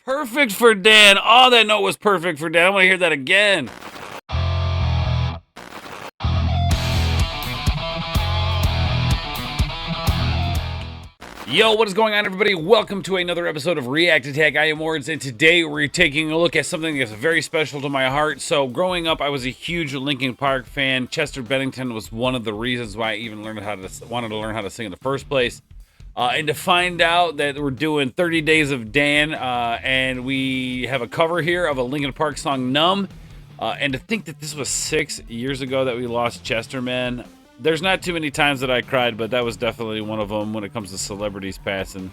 perfect for Dan. Oh, that note was perfect for Dan. I want to hear that again. Yo, what is going on, everybody? Welcome to another episode of React Attack. I am Wards, and today we're taking a look at something that's very special to my heart. So, growing up, I was a huge Linkin Park fan. Chester Bennington was one of the reasons why I even wanted to learn how to sing in the first place. And to find out that we're doing 30 Days of Dan, and we have a cover here of a Linkin Park song, Numb. And to think that this was 6 years ago that we lost Chester, man. There's not too many times that I cried, but that was definitely one of them when it comes to celebrities passing.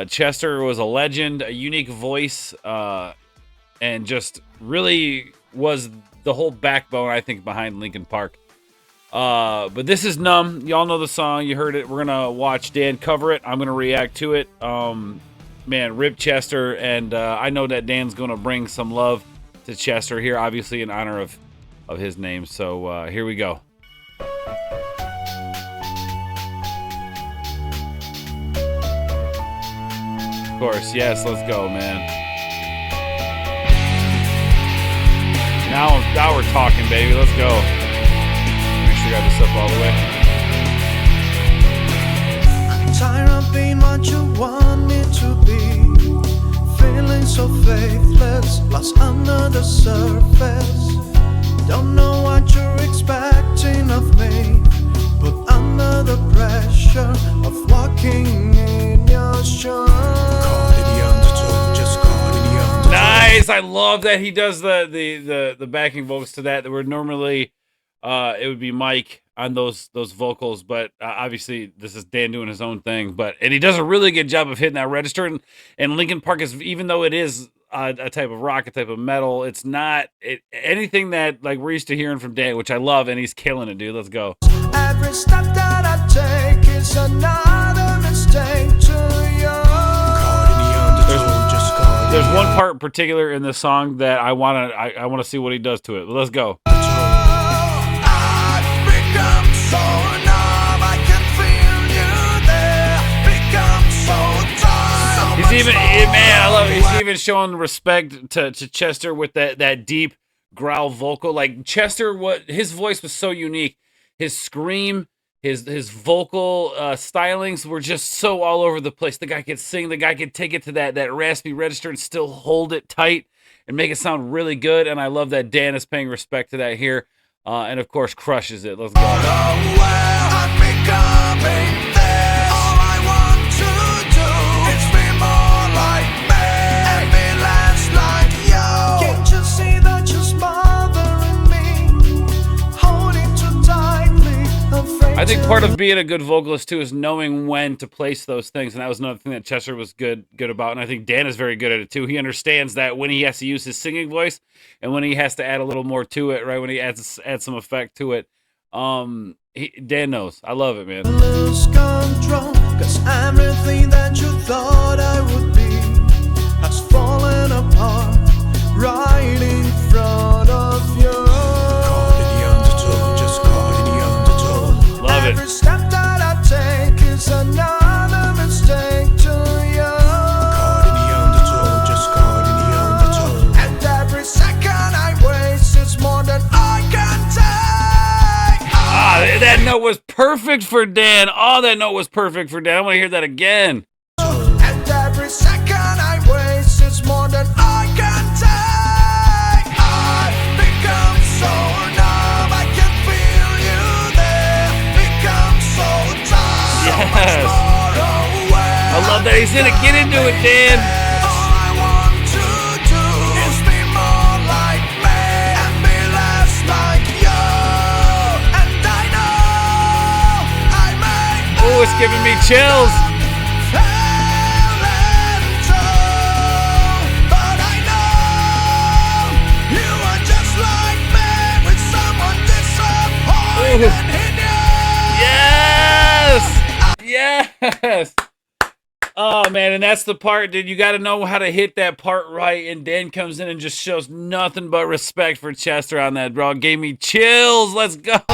Chester was a legend, a unique voice, and just really was the whole backbone, I think, behind Linkin Park. But this is Numb. Y'all know the song. You heard it. We're going to watch Dan cover it. I'm going to react to it. Man, rip Chester. And I know that Dan's going to bring some love to Chester here, obviously in honor of his name. So here we go. Of course, yes, let's go, man. Now we're talking, baby. Let's go. Make sure you got this up all the way. I'm tired of being what you want me to be, feeling so faithless, lost under the surface. Don't know what you're expecting of me, but under the pressure of walking in your shoes. Nice, I love that he does the backing vocals to that. That were normally it would be Mike on those vocals, but obviously this is Dan doing his own thing. And he does a really good job of hitting that register. And Linkin Park is, even though it is a type of rock, a type of metal, it's not anything that like we're used to hearing from Dan, which I love, and he's killing it, dude. Let's go. Every step that I take is another mistake to you. There's one part in particular in this song that I want to see what he does to it. But let's go. He's even, man, I love it. He's even showing respect to Chester with that deep growl vocal. Like Chester, his voice was so unique. His scream, his vocal stylings were just so all over the place. The guy could sing, the guy could take it to that raspy register and still hold it tight and make it sound really good. And I love that Dan is paying respect to that here, and of course crushes it. Let's go. I think part of being a good vocalist too is knowing when to place those things, and that was another thing that Chester was good about, and I think Dan is very good at it too. He understands that when he has to use his singing voice and when he has to add a little more to it, right? When he adds some effect to it. Dan knows. I love it, man. Lose control, 'cause everything that you thought I would be has fallen apart right in front of you. Love it. Every step that I take is another mistake to you. And every second I waste is more than I can take. That note was perfect for Dan. Oh, that note was perfect for Dan. I want to hear that again. And every second I waste is more than I can take. I become so numb, I can feel you there. Become so tired, so much more aware. I love that he's in it. Get into it, Dan. All I want to do is be more like me and be less like you. And I know I may Oh, it's giving me chills. Yes! Yes! Oh, man, and that's the part, dude. You got to know how to hit that part right, and Dan comes in and just shows nothing but respect for Chester on that, bro. Gave me chills. Let's go. I'm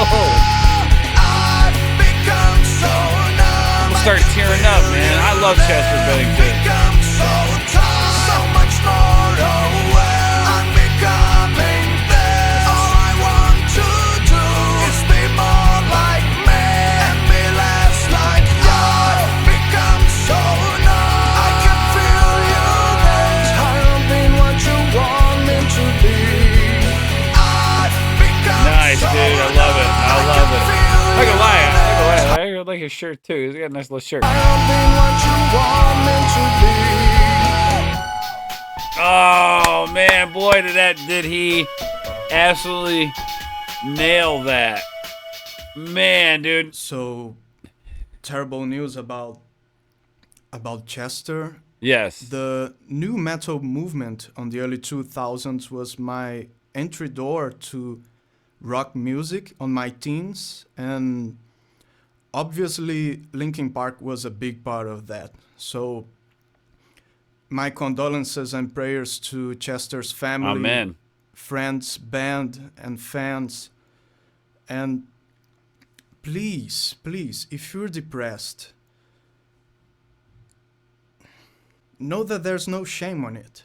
gonna start tearing up, man. I love Chester Bennington. like his shirt too. He's got a nice little shirt. I've been what you want me to be. Oh man, boy, did he absolutely nail that. Man, dude. So terrible news about Chester. Yes. The new metal movement on the early 2000s was my entry door to rock music on my teens, and obviously Linkin Park was a big part of that. So my condolences and prayers to Chester's family, Amen. friends, band, and fans. And please, if you're depressed, know that there's no shame on it.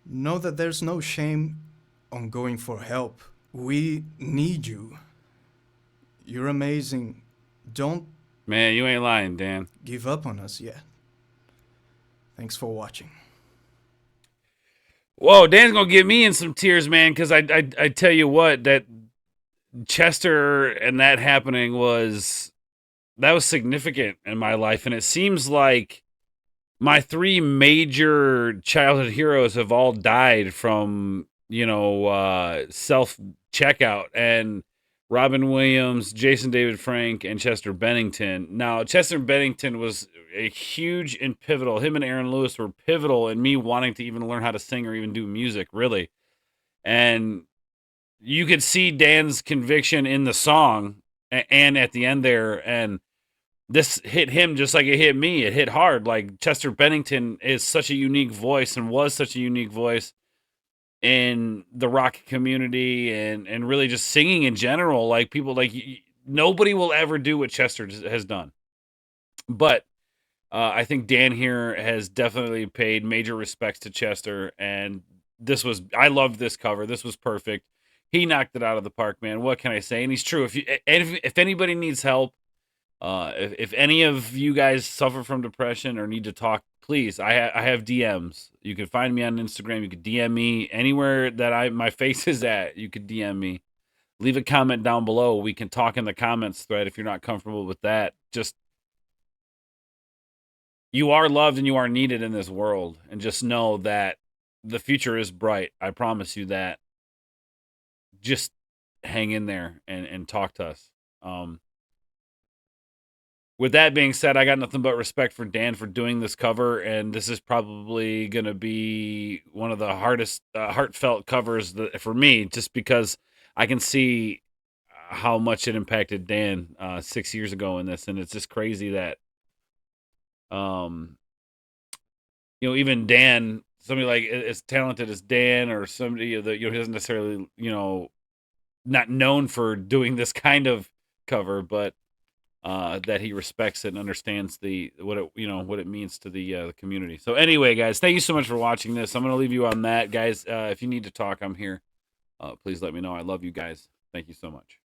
Know that there's no shame on going for help. We need you. You're amazing. Don't Man, you ain't lying, Dan. give up on us yet. Thanks for watching. Whoa, Dan's gonna get me in some tears, man, because I tell you what, that Chester and that happening was significant in my life, and it seems like my three major childhood heroes have all died from self checkout, and Robin Williams, Jason David Frank, and Chester Bennington. Now, Chester Bennington was a huge and pivotal. Him and Aaron Lewis were pivotal in me wanting to even learn how to sing or even do music, really. And you could see Dan's conviction in the song and at the end there. And this hit him just like it hit me. It hit hard. Like, Chester Bennington is such a unique voice and was such a unique voice in the rock community and really just singing in general. Like, people, like, nobody will ever do what Chester has done. But I think Dan here has definitely paid major respects to Chester, and I loved this cover. This was perfect. He knocked it out of the park, man. What can I say? And he's true. If anybody needs help, if any of you guys suffer from depression or need to talk, please, I have DMs. You can find me on Instagram. You can DM me anywhere that my face is at. You could DM me. Leave a comment down below. We can talk in the comments thread if you're not comfortable with that. Just, you are loved and you are needed in this world. And just know that the future is bright. I promise you that. Just hang in there and talk to us. With that being said, I got nothing but respect for Dan for doing this cover, and this is probably going to be one of the hardest, heartfelt covers for me, just because I can see how much it impacted Dan 6 years ago in this, and it's just crazy that, even Dan, somebody like as talented as Dan, or somebody that who doesn't necessarily, not known for doing this kind of cover, but that he respects it and understands what it means to the community. So anyway, guys, thank you so much for watching this. I'm going to leave you on that, guys. If you need to talk, I'm here. Please let me know. I love you guys. Thank you so much.